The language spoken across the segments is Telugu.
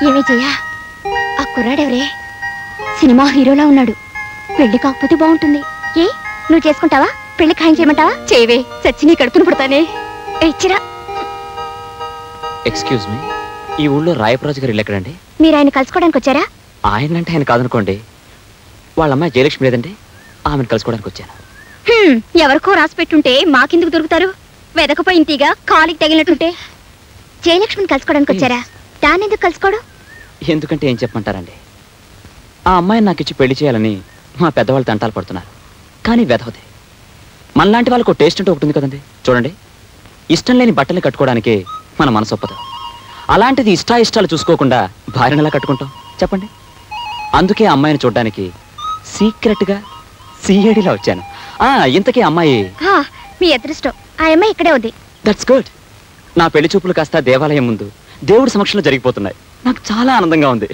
ఏమే చెయ్య, ఆ కుర్రాడెవరే? సినిమా హీరోలా ఉన్నాడు. పెళ్లి కాకపోతే బాగుంటుంది. ఏ నువ్వు చేసుకుంటావా? పెళ్లి ఖాయం చేయమంటావా? చేయవే, చచ్చి నీ కడుపును పుడతానే. ఇచ్చిరా. ఎక్స్క్యూజ్ మీ, ఈ ఊళ్ళో రాయప్రాజు గారు ఇల్లు ఎక్కడండి? మీరు ఆయన కలుసుకోవడానికి వచ్చారా? ఆయన అంటే ఆయన కాదనుకోండి, వాళ్ళ అమ్మాయి జయలక్ష్మి లేదండి, ఆమెను కలుసుకోవడానికి వచ్చాను. ఎవరికో రాసి పెట్టుంటే మాకెందుకు దొరుకుతారు? వెదకపోయిన తీగ కాలికి తగిలినట్టుంటే. జయలక్ష్మిని కలుసుకోవడానికి వచ్చారా? దాన్ని ఎందుకు కలుసుకోవడం? ఎందుకంటే ఏం చెప్పమంటారండి, ఆ అమ్మాయిని నాకు ఇచ్చి పెళ్లి చేయాలని మా పెద్దవాళ్ళు తంటాలు పడుతున్నారు. కానీ వెధవది. మనలాంటి వాళ్ళకు టేస్ట్ అంటే ఒకటి ఉంది కదండి. చూడండి, ఇష్టం లేని బట్టలు కట్టుకోవడానికి మన మనసు ఒప్పదు. అలాంటిది ఇష్టాలు చూసుకోకుండా భార్యను ఎలా కట్టుకుంటాం చెప్పండి? అందుకే ఆ అమ్మాయిని చూడడానికి సీక్రెట్గా సిఐడిలా వచ్చాను. ఇంతకీ అమ్మాయి మీ అదృష్టం. ఆ అమ్మాయి ఇక్కడే ఉంది. That's good. నా పెళ్లి చూపులు కాస్త దేవాలయం ముందు దేవుడి సమక్షంలో జరిగిపోతున్నాయి. నాకు చాలా ఆనందంగా ఉంది.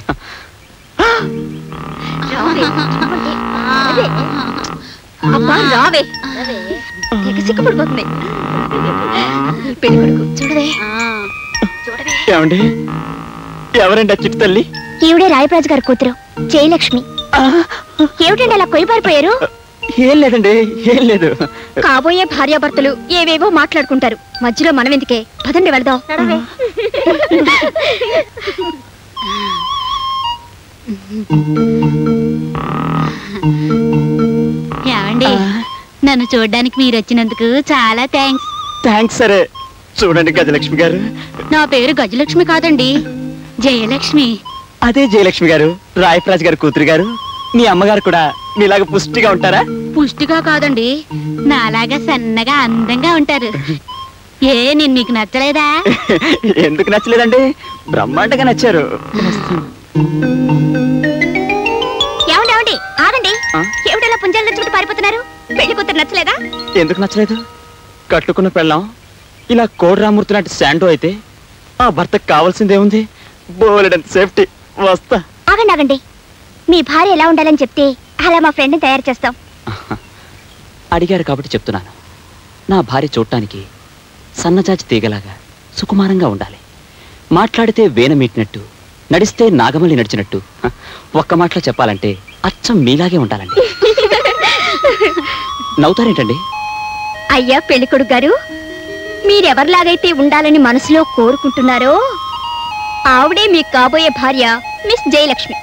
రావే, సిగ్గుపడిపోతుంది. పెళ్లి కొడుకు చూడవే. ఏమండి, ఎవరండి ఆ చిట్టు తల్లి? ఈవిడే రాయప్రాజు గారి కూతురు జయలక్ష్మి. ఏమిటండి అలా కొయ్యబారిపోయారు? ఏం లేదండి, ఏం లేదు. కాబోయే భార్యాభర్తలు ఏవేవో మాట్లాడుకుంటారు, మధ్యలో మనం ఎందుకే? పదండి వెళదాం. ఏమండి, నన్ను చూడడానికి మీరు వచ్చినందుకు చాలా థ్యాంక్స్. థ్యాంక్స్. సరే చూడండి గజలక్ష్మి గారు. నా పేరు గజలక్ష్మి కాదండి, జయలక్ష్మి. అదే జయలక్ష్మి గారు, రాయప్రాజు గారు కూతురు గారు. మీ అమ్మగారు కూడా మీలాగా పుష్టిగా ఉంటారా? పుష్టిగా కాదండి, నాలాగా సన్నగా అందంగా ఉంటారు. నేను మీకు నచ్చలేదా? ఎందుకు నచ్చలేదండి, బ్రహ్మాండంగా నచ్చారు. ఏమండి ఆగండి. ఏమిటలా పుంజాల చుట్టూ పారిపోతున్నారు? పెళ్లి కూతురు నచ్చలేదా? ఎందుకు నచ్చలేదు? కట్టుకున్న పెళ్ళాం ఇలా కోడరామూర్తి లాంటి శాండో అయితే ఆ భర్తకు కావాల్సిందేముంది? బోలెడంత సేఫ్టీ. వస్తా. ఆగండి. మీ భార్య ఎలా ఉండాలని చెప్తే అలా మా ఫ్రెండ్ని తయారు చేస్తాం. అడిగారు కాబట్టి చెప్తున్నాను. నా భార్య చూడటానికి సన్నజాజి తీగలాగా సుకుమారంగా ఉండాలి. మాట్లాడితే వేన మీటినట్టు, నడిస్తే నాగమల్లి నడిచినట్టు. ఒక్క మాటలో చెప్పాలంటే అచ్చం మీలాగే ఉండాలండి. నవ్వుతారేంటండి? అయ్యా పెళ్లి కొడుకు గారు, మీరెవరిలాగైతే ఉండాలని మనసులో కోరుకుంటున్నారో ఆవిడే మీకు కాబోయే భార్య మిస్ జయలక్ష్మి.